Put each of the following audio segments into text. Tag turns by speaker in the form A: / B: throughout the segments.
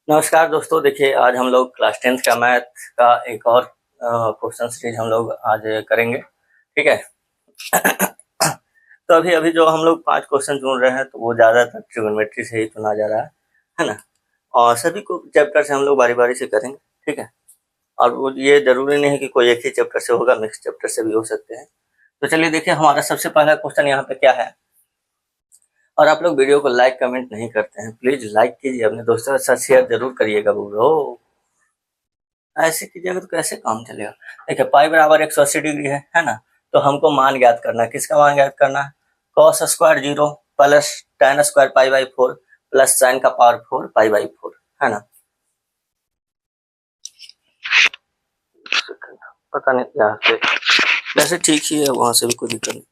A: नमस्कार दोस्तों, देखिए आज हम लोग क्लास 10th का मैथ का एक और क्वेश्चन सीरीज हम लोग आज करेंगे। ठीक है। तो अभी अभी जो हम लोग 5 क्वेश्चन चुन रहे हैं तो वो ज़्यादातर ट्रिग्नोमेट्री से ही चुना जा रहा है ना। और सभी को चैप्टर से हम लोग बारी बारी से करेंगे। ठीक है। और वो ये जरूरी नहीं है कि कोई एक ही चैप्टर से होगा, मिक्स चैप्टर से भी हो सकते हैं। तो चलिए देखिए, हमारा सबसे पहला क्वेश्चन यहाँ पे क्या है। और आप लोग वीडियो को लाइक कमेंट नहीं करते हैं, प्लीज लाइक कीजिए, अपने दोस्तों के साथ शेयर जरूर करिएगा। ब्रो ऐसे कीजिएगा तो कैसे काम चलेगा। देखिए पाई बराबर 180 डिग्री है ना। तो हमको मान ज्ञात करना है। किसका मान ज्ञात करना है? Cos square 0 plus tan square pi by 4 plus sign का पावर 4 पाई बाई 4 है ना। पता नहीं क्या है, वैसे ठीक ही है, वहां से भी कोई दिक्कत नहीं।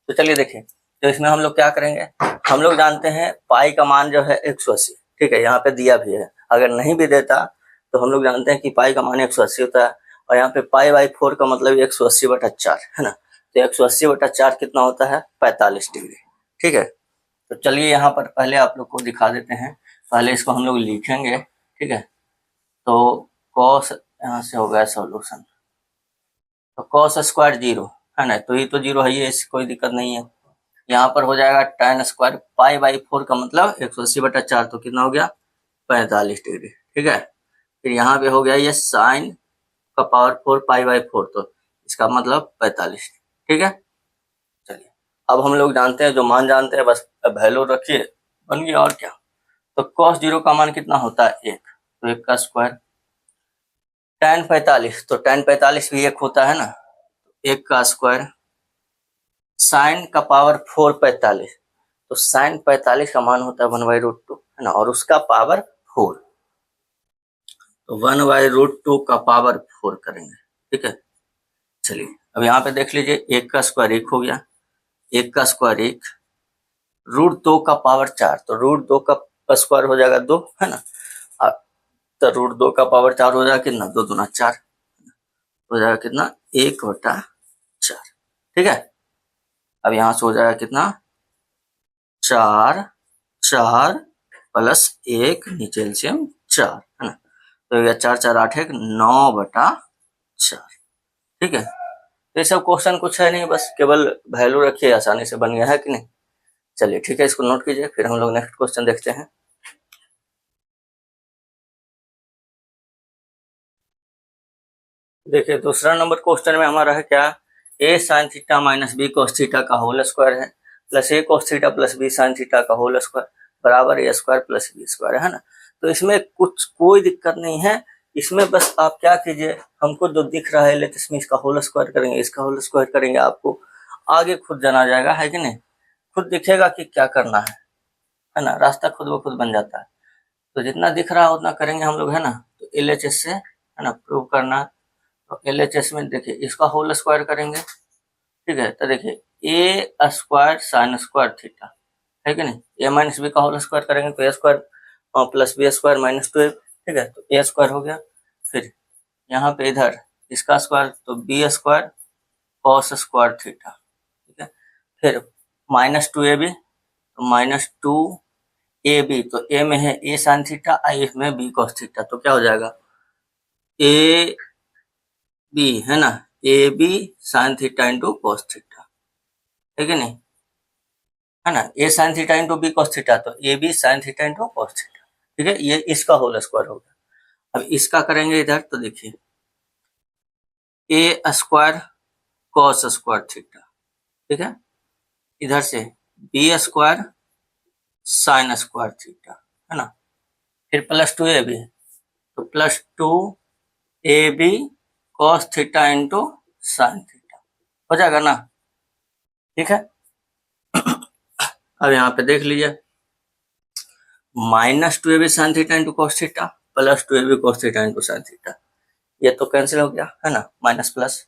A: तो चलिए देखिए, तो इसमें हम लोग क्या करेंगे। हम लोग जानते हैं पाई का मान जो है 180। ठीक है, यहाँ पे दिया भी है। अगर नहीं भी देता तो हम लोग जानते हैं कि पाई का मान 180 होता है। और यहाँ पे पाई बाई 4 का मतलब 180/4 है ना। तो 180/4 कितना होता है? 45 डिग्री। ठीक है। तो चलिए यहाँ पर पहले आप लोग को दिखा देते हैं। पहले इसको हम लोग लिखेंगे। ठीक है। तो कॉस यहाँ से हो गया सॉल्यूशन। तो कॉस स्क्वायर 0 है ना, तो ये तो 0 है, ये इससे कोई दिक्कत नहीं है। यहाँ पर हो जाएगा tan स्क्वायर पाई बाई 4 का मतलब 180/4, तो कितना हो गया? 45 डिग्री। ठीक है। फिर यहाँ पे हो गया ये साइन का पावर 4 पाई बाई 4, तो इसका मतलब 45। ठीक है। चलिए अब हम लोग जानते हैं, जो मान जानते हैं बस वैल्यू रखिए, बन गया। और क्या। तो cos 0 का मान कितना होता है? 1, तो 1 का स्क्वायर। tan 45, तो tan 45 भी 1 होता है ना, 1 का स्क्वायर। साइन का पावर 4 45, तो साइन 45 का मान होता है 1/√2 है ना, और उसका पावर 4, तो 1/√2 का पावर 4 करेंगे। ठीक है। चलिए अब यहाँ पे देख लीजिए, 1 का स्क्वायर 1 हो गया, 1 का स्क्वायर 1, √2 का पावर 4, तो √2 का स्क्वायर हो जाएगा 2 है ना। और तो √2 का पावर 4 हो जाएगा कितना? 2 दूना 4 हो जाएगा कितना? 1/4। ठीक है। अब यहाँ से हो जाएगा कितना? 4 4 प्लस 1, नीचे एलसीएम 4 है ना। तो ये 4 4 8 1 9/4। ठीक है। तो ये सब क्वेश्चन कुछ है नहीं, बस केवल वैल्यू रखिए, आसानी से बन गया है कि नहीं। चलिए ठीक है, इसको नोट कीजिए, फिर हम लोग नेक्स्ट क्वेश्चन देखते हैं। देखिए दूसरा नंबर क्वेश्चन में हमारा है क्या? a sin theta minus B cos theta का होल स्क्वायर है plus a cos theta plus b sin theta का होल स्क्वायर बराबर a square plus b square है ना। तो इसमें कुछ कोई दिक्कत नहीं है। इसमें बस आप क्या कीजिए, हमको जो दिख रहा है लेते इसमें इसका होल स्क्वायर करेंगे, इसका होल स्क्वायर करेंगे, आपको आगे खुद जाना जाएगा, है कि नहीं। खुद दिखेगा कि क्या करना है ना, रास्ता खुद ब खुद बन जाता है। तो जितना दिख रहा है उतना करेंगे हम लोग, है ना। तो LHS से है ना प्रूव करना। तो LHS में देखिए इसका होल स्क्वायर करेंगे। ठीक है। तो देखिए A square sine square theta है कि नहीं, ए माइनस बी का होल स्क्वायर करेंगे तो A square plus B square minus 2। ठीक है। तो ए स्क्वायर हो गया। फिर यहाँ पे इधर इसका स्क्वायर, तो B square cos square theta. ठीक है। फिर -2ab, तो -2ab, तो ए में है ए साइन थीटा, आई में बी कॉस थीटा, तो क्या हो जाएगा? ए बी है ना, A B sine theta into cos theta, है कि नहीं, है ना। A sine theta into B cos theta, तो A B sine theta into cos theta. ठीक है, ये इसका होल स्क्वायर हो गया। अब इसका करेंगे इधर, तो देखिए A square cos square theta. ठीक है। इधर से B square sine square theta, है ना। फिर +2ab, तो +2ab cos theta into sine theta हो जाएगा ना। ठीक है। अब यहाँ पे देख लीजिए, -2ab sign theta into cos theta plus 2ab cos theta into sine theta, ये तो कैंसिल हो गया है ना, माइनस प्लस।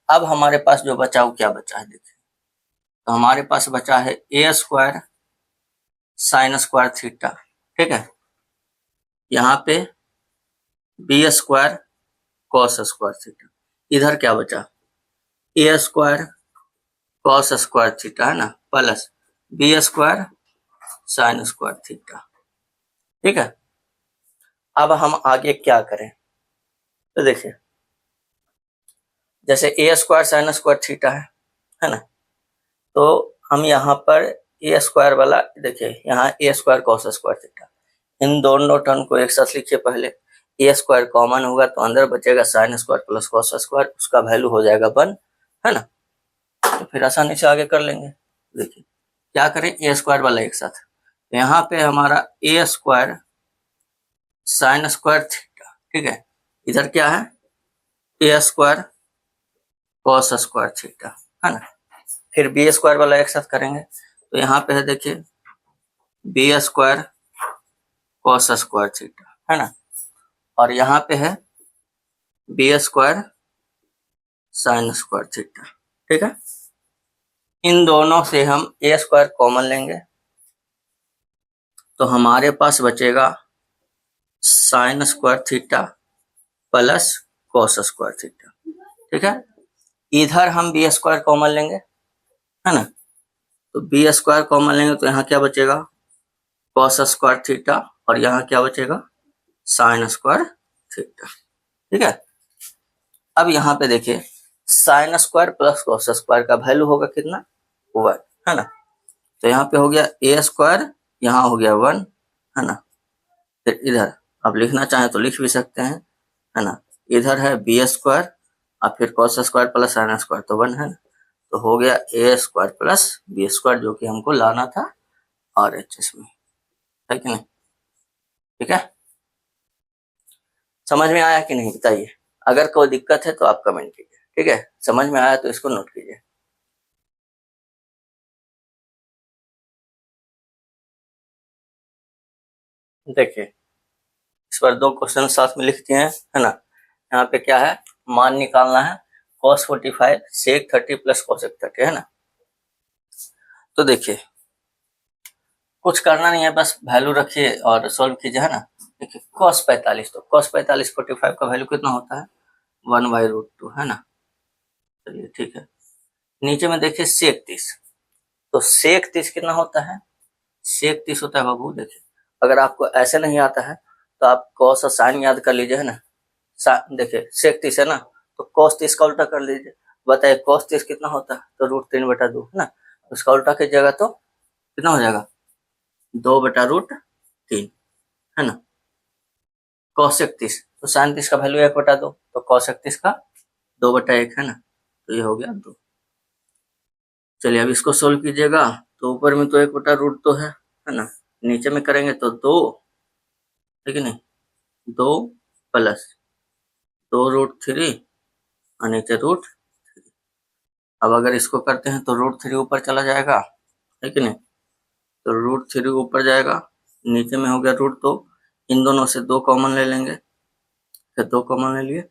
A: अब हमारे पास जो बचा वो क्या बचा है देखिए, तो हमारे पास बचा है A square sine square theta. ठीक है। यहाँ पे B square cos square theta, इधर क्या बचा? A square cos square theta है ना, plus B square sine square theta. ठीक है। अब हम आगे क्या करें, तो देखिए जैसे ए स्क्वायर साइन स्क्वायर थीटा है ना, तो हम यहाँ पर ए स्क्वायर वाला देखिए, यहाँ ए स्क्वायर कॉस स्क्वायर थीटा, इन दोनों टर्म को एक साथ लिखिए। पहले ए स्क्वायर कॉमन होगा तो अंदर बचेगा sine square plus cos square, उसका वैल्यू हो जाएगा 1, है ना। तो फिर आसानी से आगे कर लेंगे। देखिए क्या करें, ए स्क्वायर वाला एक साथ, यहाँ पे हमारा ए स्क्वायर साइन स्क्वायर थीटा, ठीक है, इधर क्या है A square cos square theta, है ना। फिर बी स्क्वायर वाला एक साथ करेंगे, तो यहाँ पे है देखिए B square cos square theta, है ना, और यहाँ पे है B square sine square theta, ठीक है। इन दोनों से हम ए स्क्वायर कॉमन लेंगे तो हमारे पास बचेगा sign square theta plus cos square theta, ठीक है। इधर हम बी स्क्वायर कॉमन लेंगे, है ना, तो बी स्क्वायर कॉमन लेंगे तो यहाँ क्या बचेगा कॉस स्क्वायर थीटा, और यहाँ क्या बचेगा साइन स्क्वायर थीटा, ठीक है। अब यहाँ पे देखिए sine square plus cos square का वैल्यू होगा कितना 1, है ना, तो यहाँ पे हो गया ए स्क्वायर, यहाँ हो गया 1, है ना। फिर इधर आप लिखना चाहें तो लिख भी सकते हैं, है ना, इधर है बी स्क्वायर और फिर cos square plus sine square तो 1 है ना, तो हो गया A square plus B square, जो कि हमको लाना था और एच में, है कि नहीं, ठीक है। समझ में आया कि नहीं बताइए, अगर कोई दिक्कत है तो आप कमेंट कीजिए, ठीक है। समझ में आया तो इसको नोट कीजिए। देखिए इस बार 2 क्वेश्चन साथ में लिखते हैं, है ना। यहाँ पे क्या है, मान निकालना है cos 45 sec 30 प्लस cosec 30, है ना। तो देखिए कुछ करना नहीं है, बस वैल्यू रखिए और सॉल्व कीजिए, है ना। देखिए cos 45, तो cos 45 45 का वैल्यू कितना होता है 1/√2, है ना। चलिए ठीक है। नीचे में देखिए sec 30, तो sec 30 कितना होता है, sec 30 होता है बाबू, देखिए अगर आपको ऐसे नहीं आता है तो आप cos और sin याद कर लीजिए, है ना। देखिए sec 30 है ना, तो cos 30 का उल्टा कर लीजिए, बताइए cos 30 कितना होता है, तो √3/2, है ना। उसका उल्टा कीजिएगा तो कितना हो जाएगा 2/√3, है ना। cos 30, तो sin 30 का वैल्यू 1/2, तो cos 30 का 2/1, है ना, तो ये हो गया 2। चलिए अब इसको सोल्व कीजिएगा, तो ऊपर में तो 1/√2 है ना, नीचे में करेंगे तो 2, ठीक है नहीं, 2 प्लस 2√3 और नीचे √3। अब अगर इसको करते हैं तो √3 ऊपर चला जाएगा, है कि नहीं, तो √3 ऊपर जाएगा, नीचे में हो गया √2, इन दोनों से 2 कॉमन ले लेंगे, फिर 2 कॉमन ले लिए,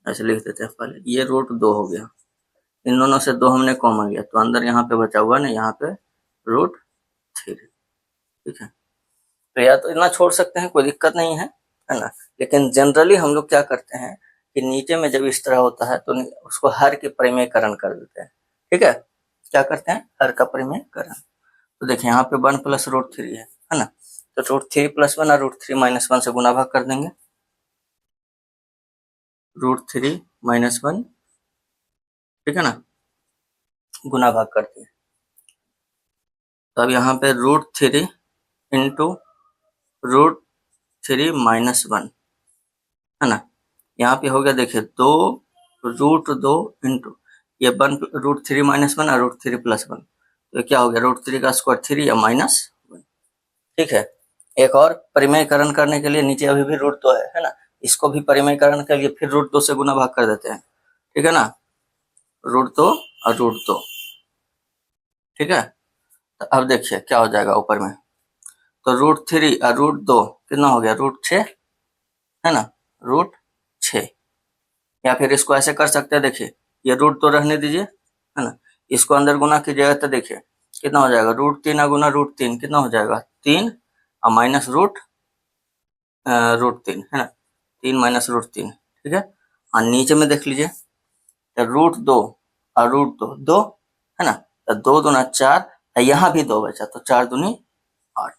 A: ऐसे लिख देते हैं पहले, ये √2 हो गया, इन दोनों से 2 हमने कॉमन लिया, तो अंदर यहाँ पे बचा हुआ ना, यहाँ पे √3, ठीक है। तो या तो इतना छोड़ सकते हैं, कोई दिक्कत नहीं है ना, लेकिन जनरली हम लोग क्या करते हैं कि नीचे में जब इस तरह होता है तो उसको हर के परिमेयकरण कर देते हैं, ठीक है। क्या करते हैं, हर का परिमेयकरण। तो देखिए यहाँ पे 1 प्लस √3 है ना, तो √3 + 1 और √3 - 1 से गुना भाग कर देंगे, √3 - 1, ठीक है ना, गुना भाग करते हैं। तो अब यहाँ पे √3 इंटू √3 - 1, है ना, यहाँ पे हो गया देखिए 2√2 इंटू ये 1 √3 - 1 और √3 + 1, तो क्या हो गया √3 का स्क्वायर 3 या -1, ठीक है। एक और परिमेयकरण करने के लिए नीचे अभी भी √2 है ना, इसको भी परिमेयकरण के लिए फिर √2 से गुना भाग कर देते हैं, ठीक है ना, √2 और √2, ठीक है। तो अब देखिए क्या हो जाएगा ऊपर में, तो √3 और √2 कितना हो गया √6, है ना, √6, या फिर इसको ऐसे कर सकते हैं, देखिए ये √2 रहने दीजिए, है ना, इसको अंदर गुना कीजिएगा तो देखिए कितना हो जाएगा √3 गुना √3 कितना हो जाएगा 3 और माइनस √3, है ना, 3 - √3, ठीक है। और नीचे में देख लीजिए √2 और √2 2, है ना, तो 2 दूना 4, यहाँ भी 2 बचा, तो 4 दूनी 8,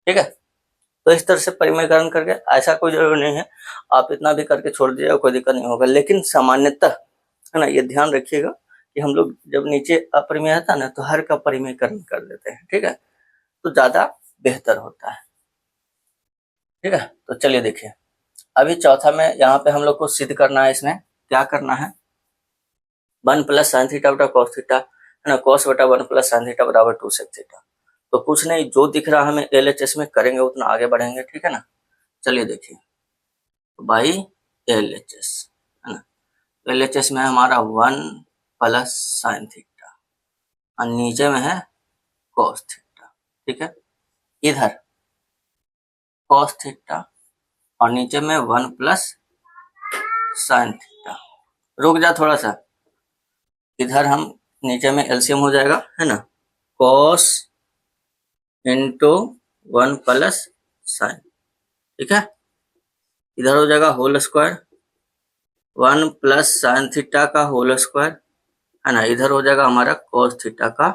A: ठीक है। तो इस तरह से परिमेयकरण करके, ऐसा कोई जरूरी नहीं है आप इतना भी करके छोड़ दीजिएगा, कोई दिक्कत नहीं होगा, लेकिन सामान्यतः है ना, ये ध्यान रखिएगा कि हम लोग जब नीचे अपरिमेय आता ना तो हर का परिमेयकरण कर देते हैं, ठीक है, तो ज्यादा बेहतर होता है, ठीक है। तो चलिए देखिए, अभी चौथा में यहाँ पे हम लोग को सिद्ध करना है, इसमें क्या करना है, 1 प्लस साइन थीटा बटा कॉस थीटा है ना, कॉस बटा 1 प्लस साइन थीटा बराबर 2 सेक थीटा। तो कुछ नहीं, जो दिख रहा हमें LHS में करेंगे उतना आगे बढ़ेंगे, ठीक है ना। चलिए देखिए, बाई LHS है ना, LHS में हमारा 1 प्लस साइन थीटा और नीचे में है कॉस थीटा, ठीक है। इधर कॉस थीटा और नीचे में 1 प्लस साइन थीटा। रुक जा थोड़ा सा, इधर हम नीचे में एलसीएम हो जाएगा है ना, कॉस इंटू 1 प्लस साइन, ठीक है। इधर हो जाएगा whole square 1 plus sine theta का होल स्क्वायर है ना, इधर हो जाएगा हमारा कॉस थीटा का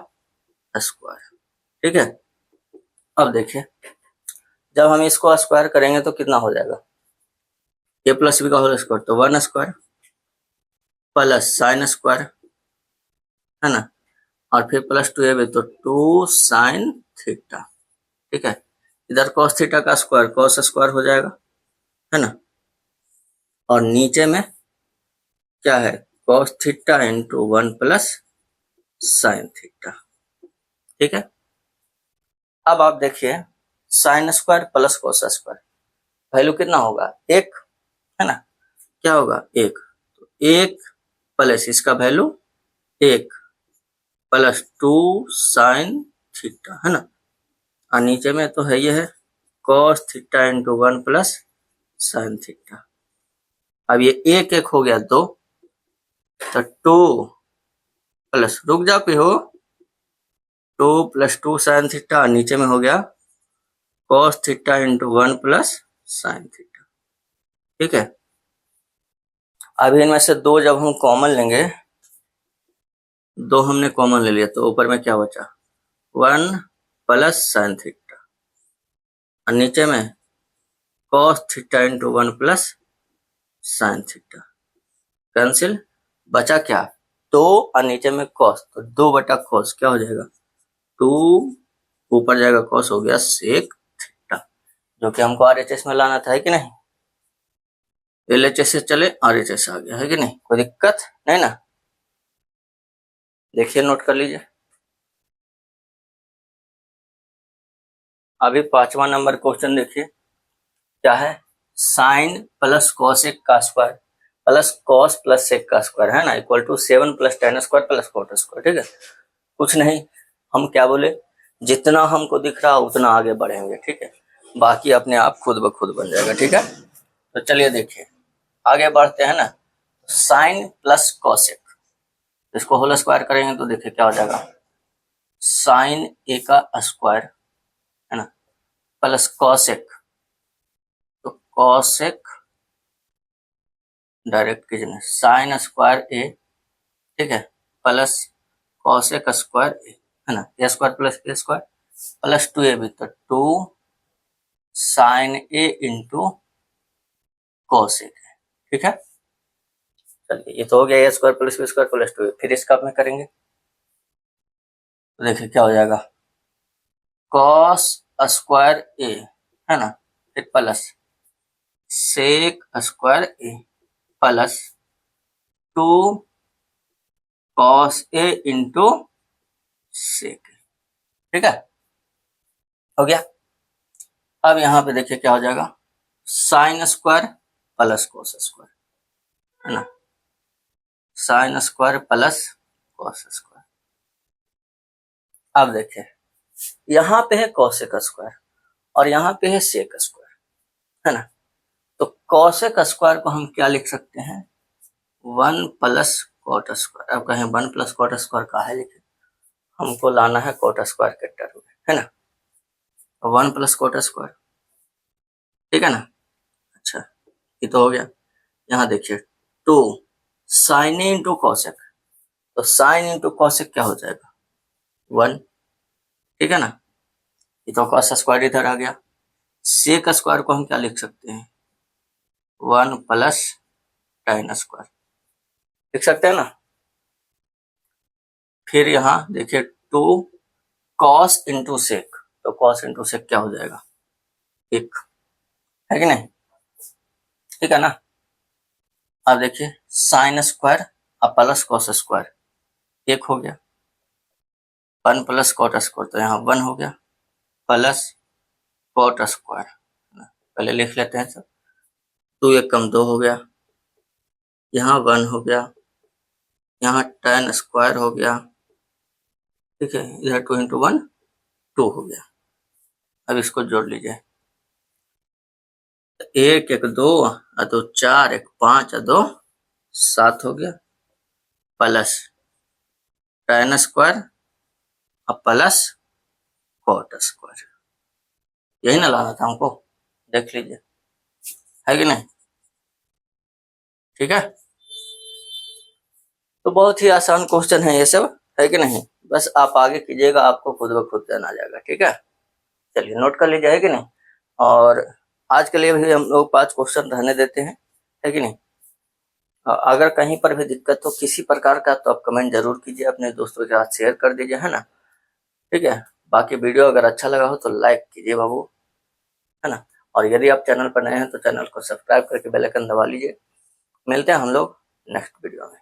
A: स्क्वायर, ठीक है। अब देखिए, जब हम इसको स्क्वायर करेंगे तो कितना हो जाएगा, ए प्लस बी का होल स्क्वायर तो 1 स्क्वायर प्लस साइन स्क्वायर है ना, और फिर प्लस 2ab तो 2 साइन थीटा, ठीक है। इधर कॉस थीटा का स्क्वायर कॉस स्क्वायर हो जाएगा है ना, और नीचे में क्या है, cos theta into 1 plus sine theta, ठीक है। अब आप देखिए, sine square plus cos square value कितना होगा, 1 है ना, क्या होगा 1, तो 1 प्लस इसका वैल्यू 1 प्लस 2 साइन थीटा है ना, और नीचे में तो है ये है cos theta into 1 plus sine theta. अब ये 1 हो गया 2, तो 2 प्लस, रुक जा पे हो, 2 प्लस 2 साइन थीटा, नीचे में हो गया cos theta into 1 plus sine theta, ठीक है। अभी इनमें से 2 जब हम कॉमन लेंगे, 2 हमने कॉमन ले लिया तो ऊपर में क्या बचा, 1 प्लस साइन थीटा और नीचे में cos theta into 1 plus sine theta, cancel, बचा क्या 2 और नीचे में कॉस, तो 2 बटा कॉस क्या हो जाएगा 2, ऊपर जाएगा कॉस हो गया सेक थीटा, जो कि हमको RHS में लाना था, है कि नहीं। LHS से चले RHS आ गया, है कि नहीं, कोई दिक्कत नहीं ना। देखिए, नोट कर लीजिए, अभी 5वां नंबर क्वेश्चन देखिए, क्या है, साइन प्लस कॉसेक का square plus cos plus sec का स्क्वायर है ना, equal to 7 plus tan square plus cot square, ठीक है। कुछ नहीं, हम क्या बोले, जितना हमको दिख रहा उतना आगे बढ़ेंगे, ठीक है, बाकी अपने आप खुद ब खुद बन जाएगा, ठीक है। तो चलिए देखिए, आगे बढ़ते हैं ना, साइन प्लस कॉसेक, इसको होल स्क्वायर करेंगे तो देखिए क्या हो जाएगा, साइन ए का स्क्वायर है ना प्लस कॉसेक, तो कॉसेक डायरेक्ट कीजिए साइन स्क्वायर ए, ठीक है, प्लस कॉसेक स्क्वायर ए है ना, ए स्क्वायर प्लस ए स्क्वायर प्लस 2ab, तो 2 साइन ए इंटू कॉसेक है, ठीक है। चलिए, ये तो हो गया A square plus B square plus 2, फिर इसका में करेंगे तो देखिए क्या हो जाएगा, कॉस स्क्वायर ए है ना, फिर plus sec square A plus 2 cos A into sec, ठीक है, हो गया। अब यहाँ पे देखिए क्या हो जाएगा, sine square plus cos square है ना, sine square plus cos square. अब देखिए, यहाँ पे है कॉसेक स्क्वायर और यहाँ पे है सेक स्क्वायर है ना, तो कॉसेक स्क्वायर को हम क्या लिख सकते हैं, 1 प्लस कॉट स्क्वायर। अब कहें 1 प्लस कॉट स्क्वायर का है, लिखे, हमको लाना है कॉट स्क्वायर के टर्म में, है ना, 1 प्लस कॉट स्क्वायर, ठीक है ना। अच्छा, ये तो हो गया। यहाँ देखिए 2 साइन इंटू कॉसेक, तो साइन इंटू कॉसेक क्या हो जाएगा 1, ठीक है ना, ये तो कॉस स्क्वायर इधर आ गया, सेक स्क्वायर को हम क्या लिख सकते हैं, 1 प्लस tan स्क्वायर लिख सकते हैं ना। फिर यहाँ देखिए 2 कॉस इंटू सेक, तो कॉस इंटू सेक क्या हो जाएगा, 1, है कि नहीं, ठीक है ना। अब देखिए साइन स्क्वायर अब प्लस कॉस स्क्वायर 1 हो गया, 1 प्लस कॉट स्क्वायर तो यहाँ 1 हो गया, प्लस कॉट स्क्वायर, पहले लिख लेते हैं सब, 2 1 कम 2 हो गया, यहाँ 1 हो गया, यहाँ tan स्क्वायर हो गया, ठीक है, इधर 2 इंटू 1 2 हो गया। अब इसको जोड़ लीजिए, 1 1 2 और 2 4, 1 5 और 2 7 हो गया, प्लस tan स्क्वायर और प्लस कॉट स्क्वायर, यही ना लाना था हमको, देख लीजिए, है कि नहीं, ठीक है। तो बहुत ही आसान क्वेश्चन है ये सब, है कि नहीं, बस आप आगे कीजिएगा, आपको खुद ब खुद ध्यान आ जाएगा, ठीक है। चलिए नोट कर लीजिए, है कि नहीं। और आज के लिए भी हम लोग 5 क्वेश्चन रहने देते हैं, है कि नहीं। अगर कहीं पर भी दिक्कत हो किसी प्रकार का तो आप कमेंट जरूर कीजिए, अपने दोस्तों के साथ शेयर कर दीजिए, है ना, ठीक है। बाकी वीडियो अगर अच्छा लगा हो तो लाइक कीजिए बाबू, है ना। और यदि आप चैनल पर नए हैं तो चैनल को सब्सक्राइब करके बेल आइकन दबा लीजिए। मिलते हैं हम लोग नेक्स्ट वीडियो में।